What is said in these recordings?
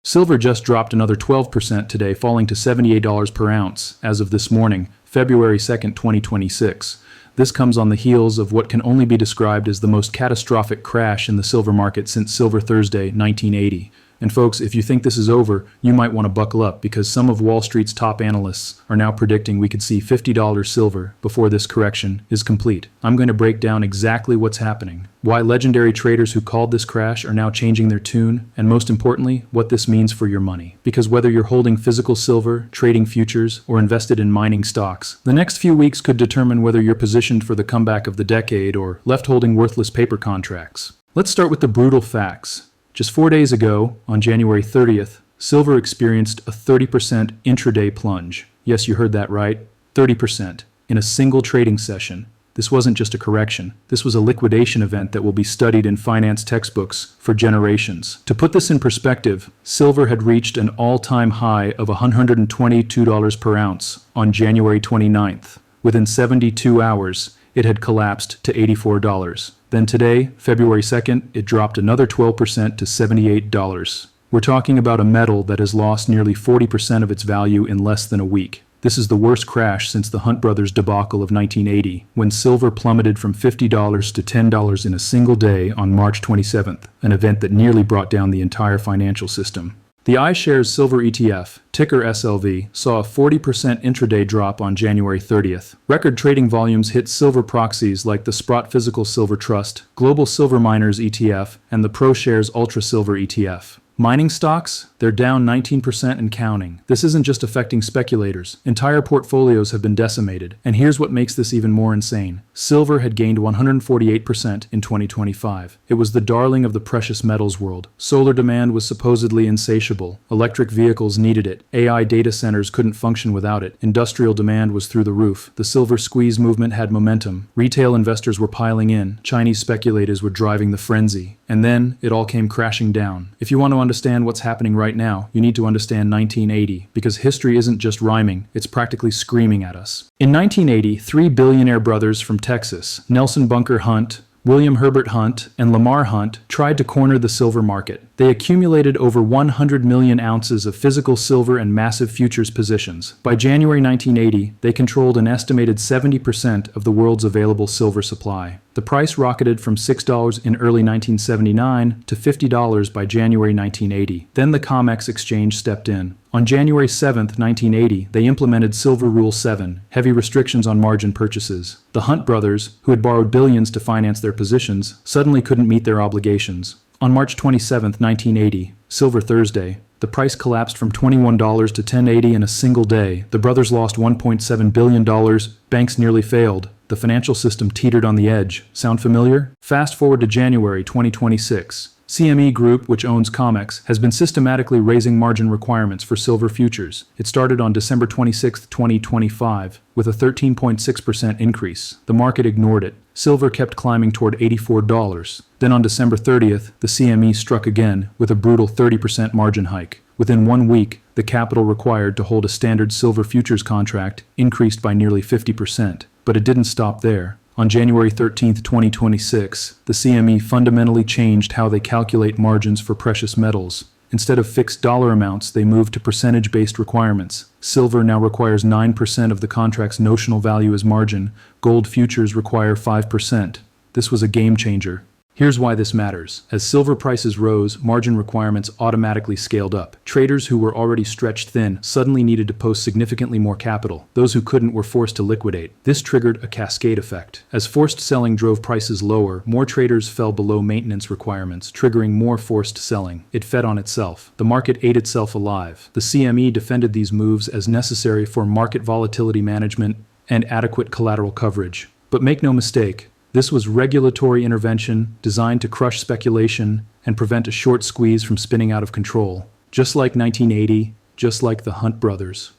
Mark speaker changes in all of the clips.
Speaker 1: Silver just dropped another 12% today, falling to $78 per ounce as of this morning, February 2nd, 2026. This comes on the heels of what can only be described as the most catastrophic crash in the silver market since Silver Thursday, 1980. And folks, if you think this is over, you might want to buckle up because some of Wall Street's top analysts are now predicting we could see $50 silver before this correction is complete. I'm going to break down exactly what's happening, why legendary traders who called this crash are now changing their tune, and most importantly, what this means for your money. Because whether you're holding physical silver, trading futures, or invested in mining stocks, the next few weeks could determine whether you're positioned for the comeback of the decade or left holding worthless paper contracts. Let's start with the brutal facts. Just 4 days ago, on January 30th, silver experienced a 30% intraday plunge. Yes, you heard that right, 30%, in a single trading session. This wasn't just a correction. This was a liquidation event that will be studied in finance textbooks for generations. To put this in perspective, silver had reached an all-time high of $122 per ounce on January 29th. Within 72 hours, it had collapsed to $84. Then today, February 2nd, it dropped another 12% to $78. We're talking about a metal that has lost nearly 40% of its value in less than a week. This is the worst crash since the Hunt brothers debacle of 1980, when silver plummeted from $50 to $10 in a single day on March 27th, an event that nearly brought down the entire financial system. The iShares Silver ETF, ticker SLV, saw a 40% intraday drop on January 30th. Record trading volumes hit silver proxies like the Sprott Physical Silver Trust, Global Silver Miners ETF, and the ProShares Ultra Silver ETF. Mining stocks, they're down 19% and counting. This isn't just affecting speculators. Entire portfolios have been decimated. And here's what makes this even more insane. Silver had gained 148% in 2025. It was the darling of the precious metals world. Solar demand was supposedly insatiable. Electric vehicles needed it. AI data centers couldn't function without it. Industrial demand was through the roof. The silver squeeze movement had momentum. Retail investors were piling in. Chinese speculators were driving the frenzy. And then it all came crashing down. If you want to understand what's happening right now, you need to understand 1980, because history isn't just rhyming, it's practically screaming at us. In 1980, three billionaire brothers from Texas, Nelson Bunker Hunt, William Herbert Hunt, and Lamar Hunt, tried to corner the silver market. They accumulated over 100 million ounces of physical silver and massive futures positions. By January 1980, they controlled an estimated 70% of the world's available silver supply. The price rocketed from $6 in early 1979 to $50 by January 1980. Then the COMEX exchange stepped in. On January 7, 1980, they implemented Silver Rule 7, heavy restrictions on margin purchases. The Hunt brothers, who had borrowed billions to finance their positions, suddenly couldn't meet their obligations. On March 27, 1980, Silver Thursday, the price collapsed from $21 to $10.80 in a single day. The brothers lost $1.7 billion. Banks nearly failed. The financial system teetered on the edge. Sound familiar? Fast forward to January 2026. CME Group, which owns COMEX, has been systematically raising margin requirements for silver futures. It started on December 26, 2025, with a 13.6% increase. The market ignored it. Silver kept climbing toward $84. Then on December 30th, the CME struck again with a brutal 30% margin hike. Within 1 week, the capital required to hold a standard silver futures contract increased by nearly 50%. But it didn't stop there. On January 13, 2026, the CME fundamentally changed how they calculate margins for precious metals. Instead of fixed dollar amounts, they moved to percentage-based requirements. Silver now requires 9% of the contract's notional value as margin. Gold futures require 5%. This was a game changer. Here's why this matters. As silver prices rose, margin requirements automatically scaled up. Traders who were already stretched thin suddenly needed to post significantly more capital. Those who couldn't were forced to liquidate. This triggered a cascade effect. As forced selling drove prices lower, more traders fell below maintenance requirements, triggering more forced selling. It fed on itself. The market ate itself alive. The CME defended these moves as necessary for market volatility management and adequate collateral coverage. But make no mistake, this was regulatory intervention designed to crush speculation and prevent a short squeeze from spinning out of control. Just like 1980, just like the Hunt brothers.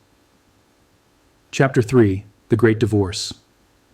Speaker 1: Chapter 3. The Great Divorce.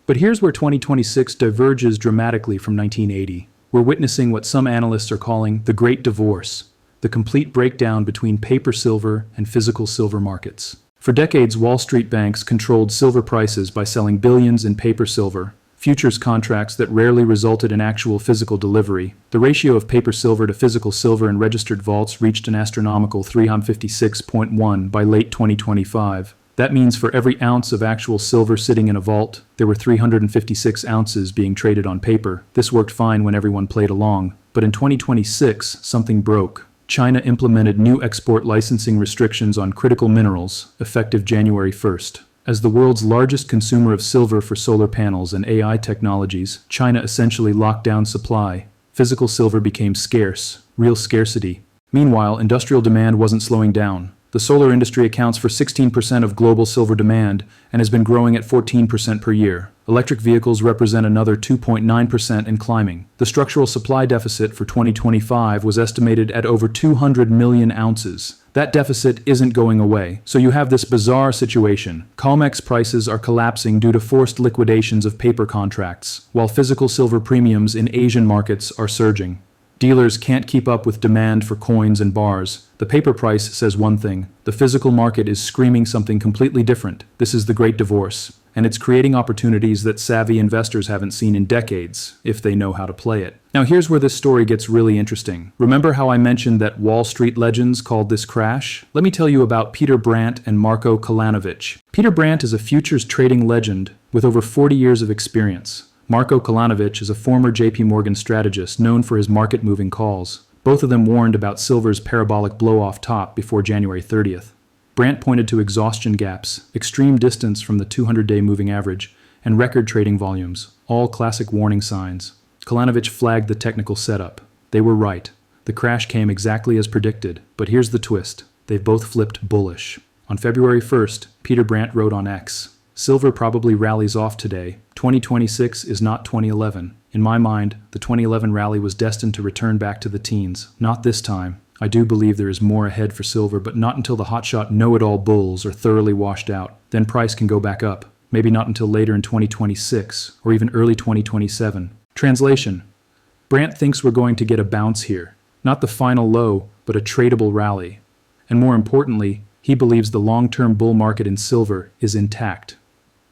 Speaker 1: But here's where 2026 diverges dramatically from 1980. We're witnessing what some analysts are calling the Great Divorce, the complete breakdown between paper silver and physical silver markets. For decades, Wall Street banks controlled silver prices by selling billions in paper silver. futures contracts that rarely resulted in actual physical delivery. The ratio of paper silver to physical silver in registered vaults reached an astronomical 356.1 by late 2025. That means for every ounce of actual silver sitting in a vault, there were 356 ounces being traded on paper. This worked fine when everyone played along. But in 2026, something broke. China implemented new export licensing restrictions on critical minerals, effective January 1st. As the world's largest consumer of silver for solar panels and AI technologies, China essentially locked down supply. Physical silver became scarce, real scarcity. Meanwhile, industrial demand wasn't slowing down. The solar industry accounts for 16% of global silver demand and has been growing at 14% per year. Electric vehicles represent another 2.9% and climbing. The structural supply deficit for 2025 was estimated at over 200 million ounces. That deficit isn't going away, so you have this bizarre situation. COMEX prices are collapsing due to forced liquidations of paper contracts, while physical silver premiums in Asian markets are surging. Dealers can't keep up with demand for coins and bars. The paper price says one thing. The physical market is screaming something completely different. This is the great divorce. And it's creating opportunities that savvy investors haven't seen in decades, if they know how to play it. Now here's where this story gets really interesting. Remember how I mentioned that Wall Street legends called this crash? Let me tell you about Peter Brandt and Marko Kolanovic. Peter Brandt is a futures trading legend with over 40 years of experience. Marko Kolanovic is a former JP Morgan strategist known for his market-moving calls. Both of them warned about silver's parabolic blow-off top before January 30th. Brandt pointed to exhaustion gaps, extreme distance from the 200-day moving average, and record trading volumes, all classic warning signs. Kolanovic flagged the technical setup. They were right. The crash came exactly as predicted, but here's the twist. They've both flipped bullish. On February 1st, Peter Brandt wrote on X, "Silver probably rallies off today. 2026 is not 2011. In my mind, the 2011 rally was destined to return back to the teens. Not this time. I do believe there is more ahead for silver, but not until the hotshot know-it-all bulls are thoroughly washed out. Then price can go back up. Maybe not until later in 2026, or even early 2027. Translation: Brandt thinks we're going to get a bounce here. Not the final low, but a tradable rally. And more importantly, he believes the long-term bull market in silver is intact.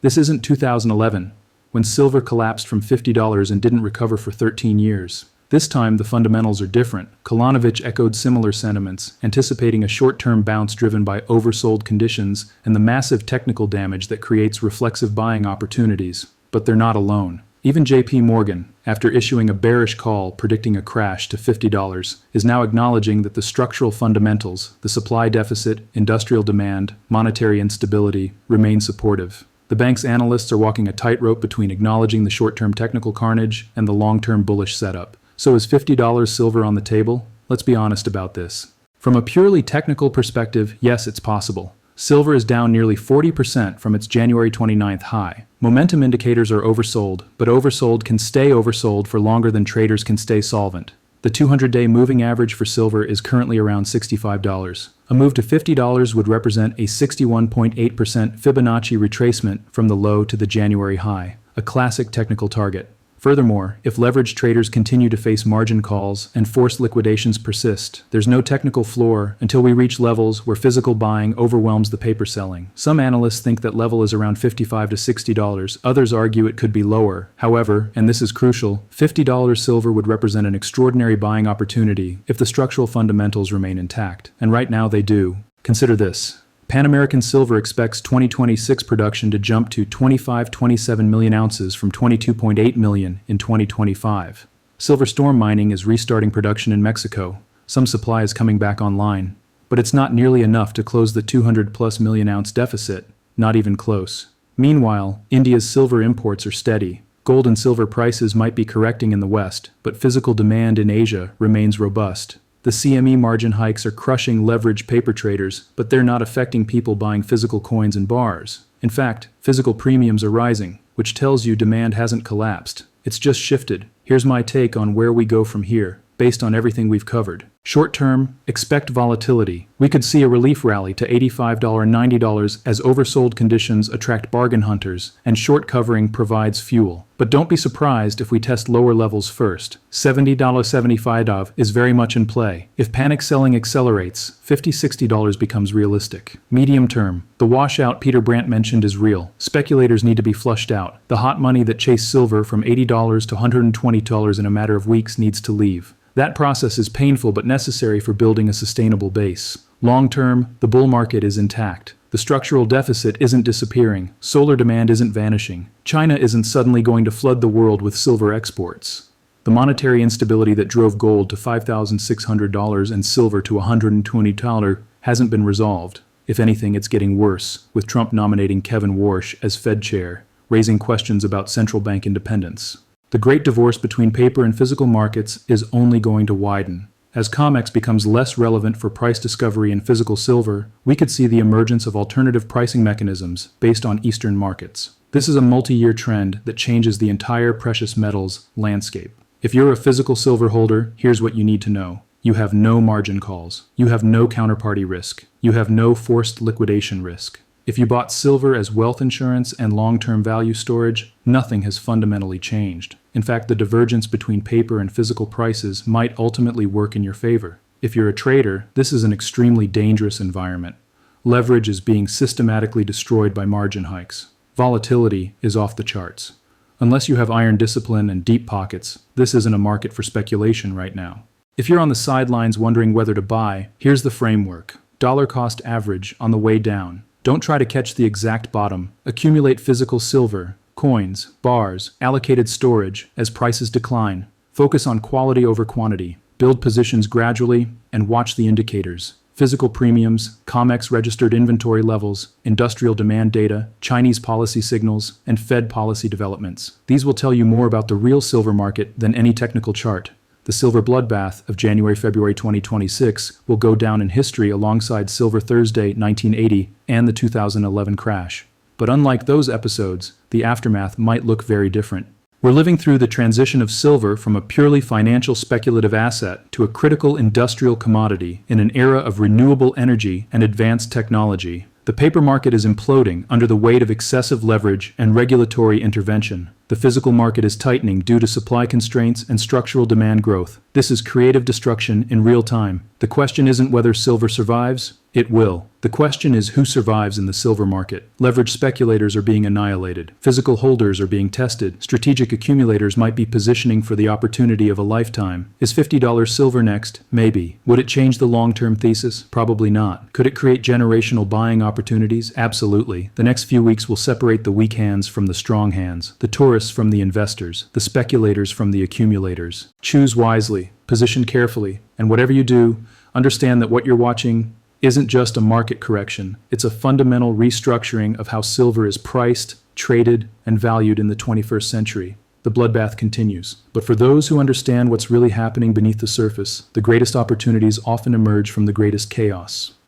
Speaker 1: This isn't 2011, when silver collapsed from $50 and didn't recover for 13 years. This time, the fundamentals are different. Kolanovic echoed similar sentiments, anticipating a short-term bounce driven by oversold conditions and the massive technical damage that creates reflexive buying opportunities. But they're not alone. Even JP Morgan, after issuing a bearish call predicting a crash to $50, is now acknowledging that the structural fundamentals, the supply deficit, industrial demand, monetary instability, remain supportive. The bank's analysts are walking a tightrope between acknowledging the short-term technical carnage and the long-term bullish setup. So is $50 silver on the table? Let's be honest about this. From a purely technical perspective, yes, it's possible. Silver is down nearly 40% from its January 29th high. Momentum indicators are oversold, but oversold can stay oversold for longer than traders can stay solvent. The 200-day moving average for silver is currently around $65. A move to $50 would represent a 61.8% Fibonacci retracement from the low to the January high, a classic technical target. Furthermore, if leveraged traders continue to face margin calls and forced liquidations persist, there's no technical floor until we reach levels where physical buying overwhelms the paper selling. Some analysts think that level is around $55 to $60. Others argue it could be lower. However, and this is crucial, $50 silver would represent an extraordinary buying opportunity if the structural fundamentals remain intact. And right now they do. Consider this. Pan American Silver expects 2026 production to jump to 25-27 million ounces from 22.8 million in 2025. Silver Storm Mining is restarting production in Mexico. Some supply is coming back online, but it's not nearly enough to close the 200+ million ounce deficit, not even close. Meanwhile, India's silver imports are steady. Gold and silver prices might be correcting in the West, but physical demand in Asia remains robust. The CME margin hikes are crushing leveraged paper traders, but they're not affecting people buying physical coins and bars. In fact, physical premiums are rising, which tells you demand hasn't collapsed. It's just shifted. Here's my take on where we go from here, based on everything we've covered. Short term, expect volatility. We could see a relief rally to $85 and $90 as oversold conditions attract bargain hunters and short covering provides fuel. But don't be surprised if we test lower levels first. $70.75 is very much in play. If panic selling accelerates, $50-$60 becomes realistic. Medium term, the washout Peter Brandt mentioned is real. Speculators need to be flushed out. The hot money that chased silver from $80 to $120 in a matter of weeks needs to leave. That process is painful but necessary for building a sustainable base. Long term, the bull market is intact. The structural deficit isn't disappearing. Solar demand isn't vanishing. China isn't suddenly going to flood the world with silver exports. The monetary instability that drove gold to $5,600 and silver to $120 hasn't been resolved. If anything, it's getting worse, with Trump nominating Kevin Warsh as Fed chair, raising questions about central bank independence. The great divorce between paper and physical markets is only going to widen. As COMEX becomes less relevant for price discovery in physical silver, we could see the emergence of alternative pricing mechanisms based on Eastern markets. This is a multi-year trend that changes the entire precious metals landscape. If you're a physical silver holder, here's what you need to know. You have no margin calls. You have no counterparty risk. You have no forced liquidation risk. If you bought silver as wealth insurance and long-term value storage, nothing has fundamentally changed. In fact, the divergence between paper and physical prices might ultimately work in your favor. If you're a trader, this is an extremely dangerous environment. Leverage is being systematically destroyed by margin hikes. Volatility is off the charts. Unless you have iron discipline and deep pockets, this isn't a market for speculation right now. If you're on the sidelines wondering whether to buy, here's the framework. Dollar cost average on the way down. Don't try to catch the exact bottom. Accumulate physical silver, coins, bars, allocated storage as prices decline. Focus on quality over quantity. Build positions gradually and watch the indicators. Physical premiums, COMEX registered inventory levels, industrial demand data, Chinese policy signals, and Fed policy developments. These will tell you more about the real silver market than any technical chart. The silver bloodbath of January-February 2026 will go down in history alongside Silver Thursday 1980 and the 2011 crash. But unlike those episodes, the aftermath might look very different. We're living through the transition of silver from a purely financial speculative asset to a critical industrial commodity in an era of renewable energy and advanced technology. The paper market is imploding under the weight of excessive leverage and regulatory intervention. The physical market is tightening due to supply constraints and structural demand growth. This is creative destruction in real time. The question isn't whether silver survives. It will. The question is who survives in the silver market. Leveraged speculators are being annihilated. Physical holders are being tested. Strategic accumulators might be positioning for the opportunity of a lifetime. Is $50 silver next? Maybe. Would it change the long-term thesis? Probably not. Could it create generational buying opportunities? Absolutely. The next few weeks will separate the weak hands from the strong hands, the tourists from the investors, the speculators from the accumulators. Choose wisely, position carefully, and whatever you do, understand that what you're watching isn't just a market correction. It's a fundamental restructuring of how silver is priced, traded, and valued in the 21st century. The bloodbath continues. But for those who understand what's really happening beneath the surface, the greatest opportunities often emerge from the greatest chaos.